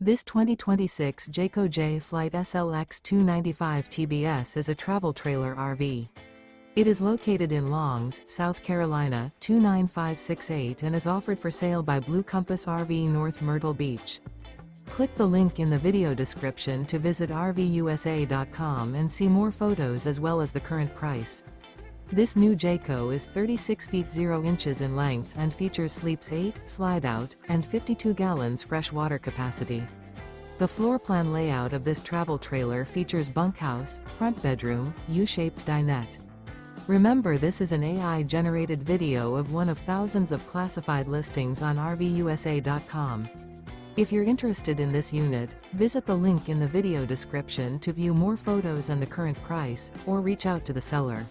This 2026 Jayco Jay Flight SLX 295 TBS is a travel trailer RV. It is located in Longs, South Carolina, 29568 and is offered for sale by Blue Compass RV North Myrtle Beach. Click the link in the video description to visit RVUSA.com and see more photos as well as the current price. This new Jayco is 36 feet 0 inches in length and features sleeps 8, Slideout, and 52 gallons fresh water capacity. The floor plan layout of this travel trailer features bunkhouse, front bedroom, U-shaped dinette. Remember, this is an AI-generated video of one of thousands of classified listings on RVUSA.com. If you're interested in this unit, visit the link in the video description to view more photos and the current price, or reach out to the seller.